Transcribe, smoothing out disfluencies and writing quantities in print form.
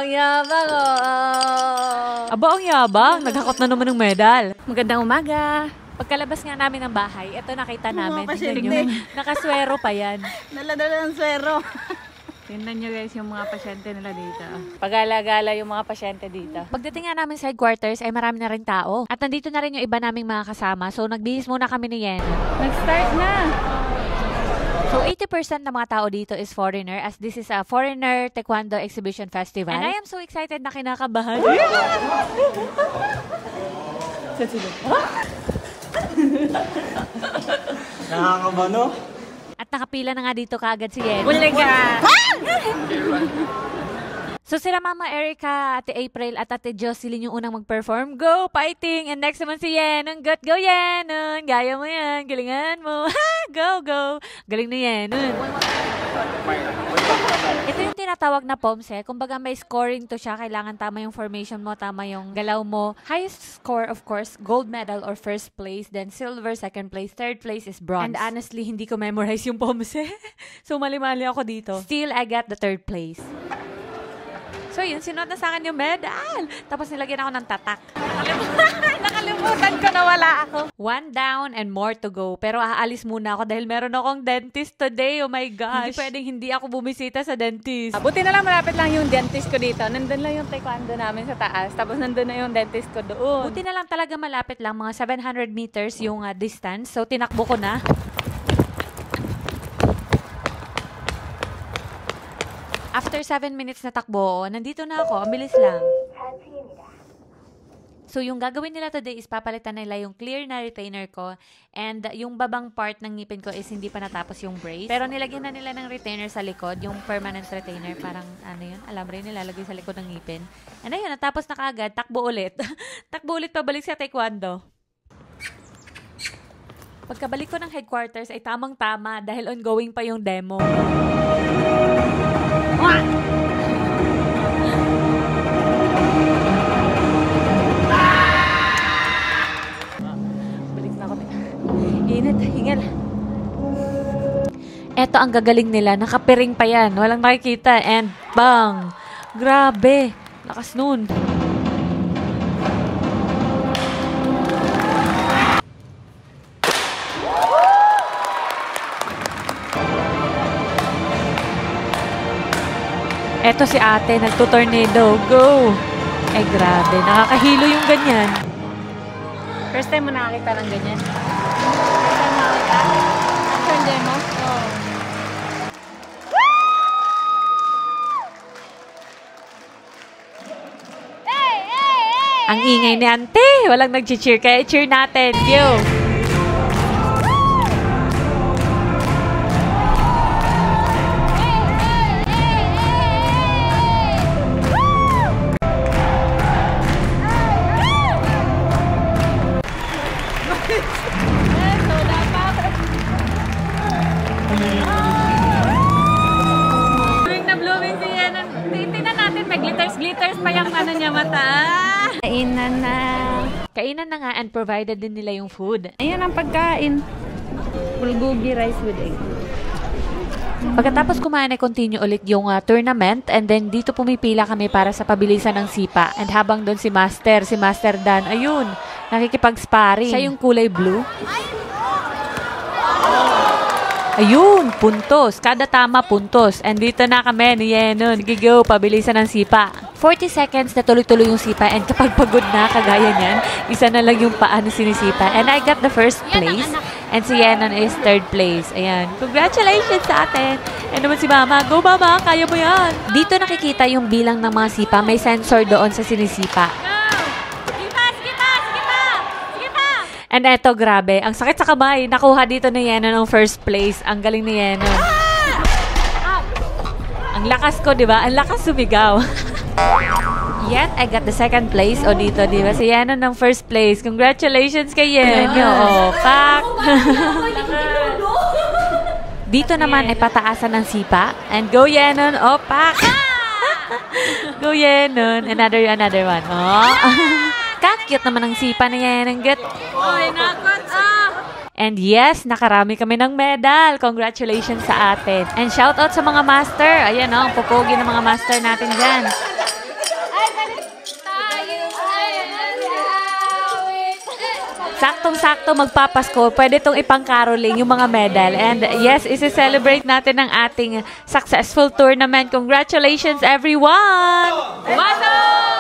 Ang yabang, Aba, ang yabang. Naghakot na naman ng medal. Magandang umaga. Pagkalabas nga namin ng bahay, ito nakita namin. pasyente. Tingnan nyo. Nakaswero pa yan. Dala-dala ng swero. Tingnan nyo guys yung mga pasyente nila dito. Pagala-gala yung mga pasyente dito. Pagdating nga namin sa headquarters ay marami na rin tao. At nandito na rin yung iba naming mga kasama. So nagbihis muna kami ni Yen. Nag-start na! So 80% ng mga tao dito is foreigner as this is a foreigner taekwondo exhibition festival. And I am so excited na kinakabahan. Nakakaba, no? At nakapila na nga dito kaagad si Yen. Buliga! So sila Mama Erica, Ate April at Ate Jocelyn yung unang mag-perform. Go! Fighting! And next naman si Yenon. Go Yenon! Gaya mo yan! Galingan mo! Go! Go! Galing na Yenon. Ito yung tinatawag na POMSE. Kumbaga may scoring to siya. Kailangan tama yung formation mo, tama yung galaw mo. Highest score, of course, gold medal or first place. Then silver, second place. Third place is bronze. And honestly, hindi ko memorize yung POMSE. So mali-mali ako dito. Still, I got the third place. So yun, sinuot na sa akin yung medal. Tapos nilagyan ako ng tatak. Nakalimutan ko na wala ako. 1 down and more to go. Pero aalis muna ako dahil meron akong dentist today. Oh my gosh. Hindi pwedeng hindi ako bumisita sa dentist. Buti na lang malapit lang yung dentist ko dito. Nandun lang yung taekwondo namin sa taas. Tapos nandun na yung dentist ko doon. Buti na lang talaga malapit lang. Mga 700 meters yung distance. So tinakbo ko na. After 7 minutes na takbo, nandito na ako. Ang bilis lang. So, yung gagawin nila today is papalitan nila yung clear na retainer ko and yung babang part ng ngipin ko is hindi pa natapos yung brace. Pero nilagyan na nila ng retainer sa likod, yung permanent retainer. Parang, ano yun, alambre nilalagay sa likod ng ngipin. And ayun, natapos na kaagad. Takbo ulit. Takbo ulit pabalik sa taekwondo. Pagkabalik ko ng headquarters ay tamang-tama dahil ongoing pa yung demo. Balik na ako. Init, hingal. Eto ang gagaling nila. Nakapiring pa yan. Walang makikita. And bang! Grabe! Lakas nun. Eto si ate, nagtutornado. Go! Ay, grabe. Nakakahilo yung ganyan. First time mo nakakita ng ganyan? First time nakakita? After demo? Oo. Ang ingay ni ante. Walang nag-cheer. Kaya cheer natin. Yo! Glitters pa yung ano niya mata. Kainan na. Kainan na nga and provided din nila yung food. Ayan ang pagkain. Bulgogi rice with egg. Pagkatapos kumain ay continue ulit yung tournament and then dito pumipila kami para sa pabilisan ng sipa. And habang doon si Master Dan, ayun, nakikipag-sparring. Siya yung kulay blue. Ayun, puntos. Kada tama, puntos. And dito na kami ni Yenon. Sige, go. Pabilisan ng sipa. 40 seconds na tuloy-tuloy yung sipa. And kapag pagod na, kagaya niyan, isa na lang yung paa na sinisipa. And I got the first place. And si Yenon is third place. Ayan. Congratulations sa atin. And naman si Mama. Go, Mama. Kaya mo yan. Dito nakikita yung bilang ng mga sipa. May sensor doon sa sinisipa. And eto, grabe. Ang sakit sa kamay. Nakuha dito ni Yenon ang first place. Ang galing ni Yenon. Ang lakas ko, di ba? Ang lakas sumigaw. Yet, I got the second place. O dito, di ba? Si Yenon ang first place. Congratulations kay Yenon. O, pak! Dito naman ay pataasan ng sipa. And go, Yenon. O, pak! Go, Yenon. Another one. O. Cute naman ang sipa na yan. Ang gut. And yes, nakarami kami ng medal. Congratulations sa atin. And shout out sa mga master. Ayan o, ang pupogi ng mga master natin dyan. Saktong-sakto magpapasko, pwede itong ipang-caroling yung mga medal. And yes, isi-celebrate natin ang ating successful tournament. Congratulations everyone! Wasok!